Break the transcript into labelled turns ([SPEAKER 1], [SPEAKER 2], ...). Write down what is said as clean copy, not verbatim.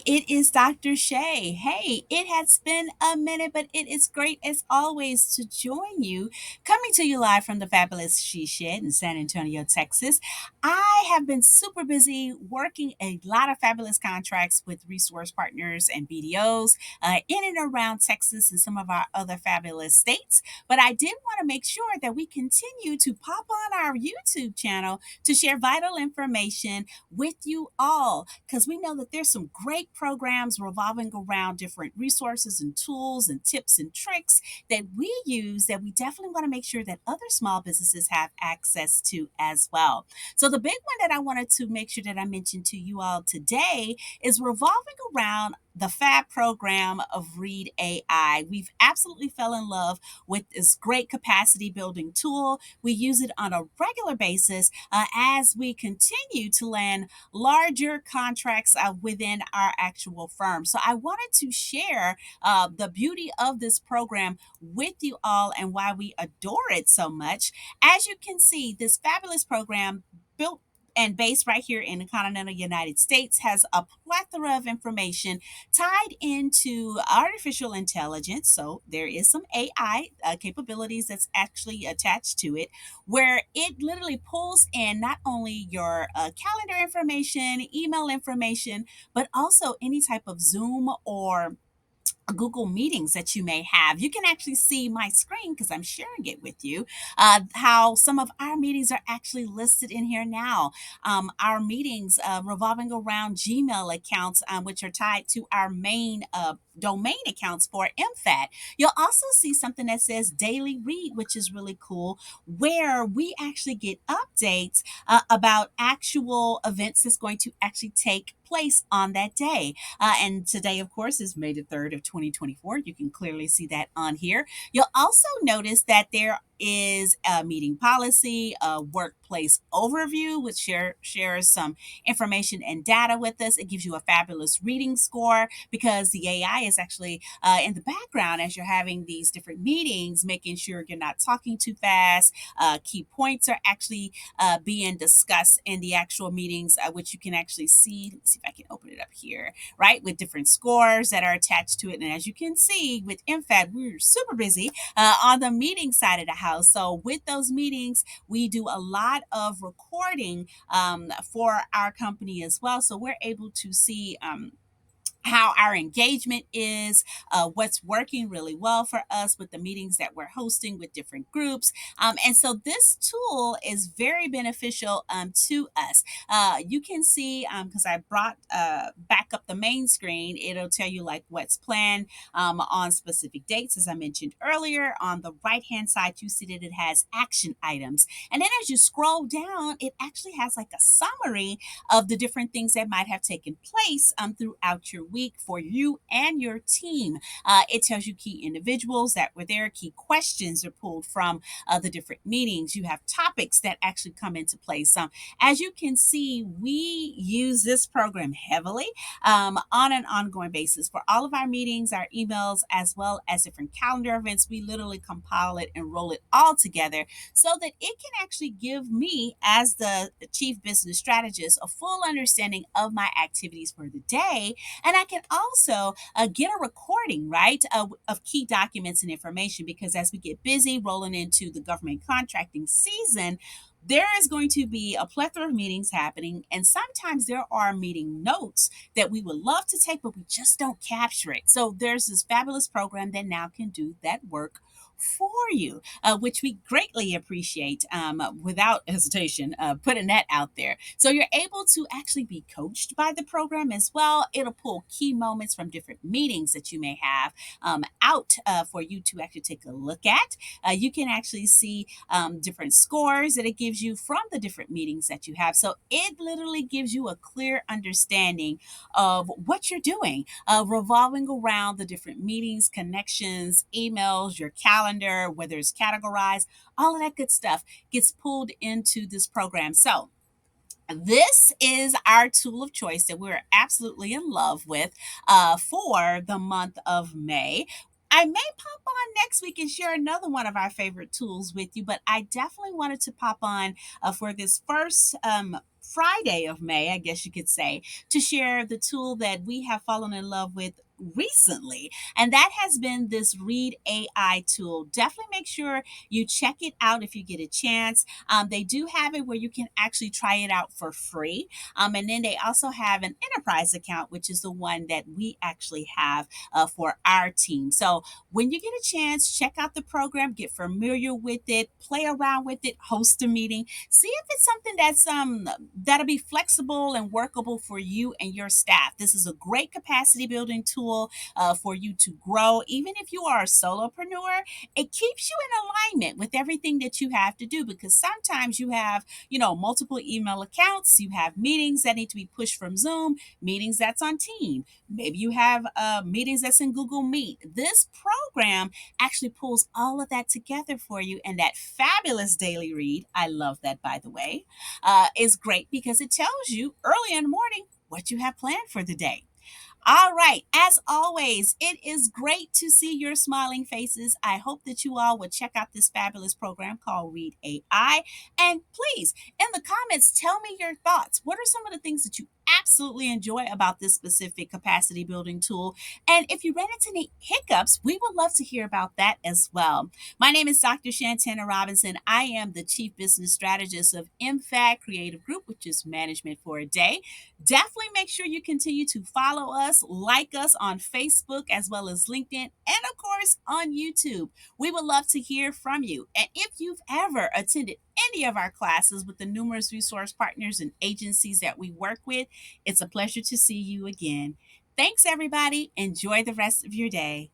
[SPEAKER 1] it is Dr. Shay. Hey, it has been a minute, but it is great as always to join you. Coming to you live from the fabulous She Shed in San Antonio, Texas. I have been super busy working a lot of fabulous contracts with resource partners and BDOs in and around Texas and some of our other fabulous states. But I did want to make sure that we continue to pop on our YouTube channel to share vital information with you all because we know that there's some great programs revolving around different resources and tools and tips and tricks that we use that we definitely want to make sure that other small businesses have access to as well. So the big one that I wanted to make sure that I mentioned to you all today is revolving around the FAB program of Read AI. We've absolutely fell in love with this great capacity building tool. We use it on a regular basis as we continue to land larger contracts within our actual firm. So I wanted to share the beauty of this program with you all and why we adore it so much. As you can see, this fabulous program built and based right here in the continental United States has a plethora of information tied into artificial intelligence. So there is some AI capabilities that's actually attached to it, where it literally pulls in not only your calendar information, email information, but also any type of Zoom or Google meetings that you may have. You can actually see my screen because I'm sharing it with you. How some of our meetings are actually listed in here now. Our meetings revolving around Gmail accounts, which are tied to our main domain accounts for MFAT. You'll also see something that says Daily Read, which is really cool, where we actually get updates about actual events that's going to actually take place on that day. And today, of course, is May the 3rd of 2024. You can clearly see that on here. You'll also notice that there is a meeting policy, a workplace overview, which shares some information and data with us. It gives you a fabulous reading score because the AI is actually in the background as you're having these different meetings, making sure you're not talking too fast. Key points are actually being discussed in the actual meetings, which you can actually see. Let me see if I can open it up here, right? With different scores that are attached to it. And as you can see with MFAT, we're super busy on the meeting side of the house. So with those meetings, we do a lot of recording for our company as well. So we're able to see how our engagement is, what's working really well for us with the meetings that we're hosting with different groups. And so this tool is very beneficial to us. You can see, because I brought back up the main screen, it'll tell you like what's planned on specific dates. As I mentioned earlier, on the right hand side, you see that it has action items. And then as you scroll down, it actually has like a summary of the different things that might have taken place throughout your week for you and your team. It tells you key individuals that were there, key questions are pulled from the different meetings. You have topics that actually come into place. As you can see, we use this program heavily on an ongoing basis for all of our meetings, our emails, as well as different calendar events. We literally compile it and roll it all together so that it can actually give me, as the chief business strategist, a full understanding of my activities for the day. And I can also get a recording, right, of key documents and information because as we get busy rolling into the government contracting season, there is going to be a plethora of meetings happening, and sometimes there are meeting notes that we would love to take, but we just don't capture it. So there's this fabulous program that now can do that work for you, which we greatly appreciate without hesitation, putting that out there. So you're able to actually be coached by the program as well. It'll pull key moments from different meetings that you may have out for you to actually take a look at. You can actually see different scores that it gives you from the different meetings that you have. So it literally gives you a clear understanding of what you're doing, revolving around the different meetings, connections, emails, your calendar, whether it's categorized, all of that good stuff gets pulled into this program. So this is our tool of choice that we're absolutely in love with for the month of May. I may pop on next week and share another one of our favorite tools with you, but I definitely wanted to pop on for this first Friday of May, I guess you could say, to share the tool that we have fallen in love with recently. And that has been this Read AI tool. Definitely make sure you check it out if you get a chance. They do have it where you can actually try it out for free. And then they also have an enterprise account, which is the one that we actually have for our team. So when you get a chance, check out the program, get familiar with it, play around with it, host a meeting, see if it's something that'll be flexible and workable for you and your staff. This is a great capacity building tool for you to grow. Even if you are a solopreneur, it keeps you in alignment with everything that you have to do, because sometimes you have, multiple email accounts, you have meetings that need to be pushed from Zoom, meetings that's on Team, maybe you have meetings that's in Google Meet. This program actually pulls all of that together for you, and that fabulous daily read, I love that, by the way, is great because it tells you early in the morning what you have planned for the day. All right. As always, it is great to see your smiling faces. I hope that you all will check out this fabulous program called Read AI. And please, in the comments, tell me your thoughts. What are some of the things that you absolutely enjoy about this specific capacity building tool? And if you ran into any hiccups, we would love to hear about that as well. My name is Dr. Shantana Robinson. I am the Chief Business Strategist of MFAG Creative Group, which is Management for a Day. Definitely make sure you continue to follow us, like us on Facebook as well as LinkedIn, and of course on YouTube. We would love to hear from you. And if you've ever attended any of our classes with the numerous resource partners and agencies that we work with, it's a pleasure to see you again. Thanks, everybody. Enjoy the rest of your day.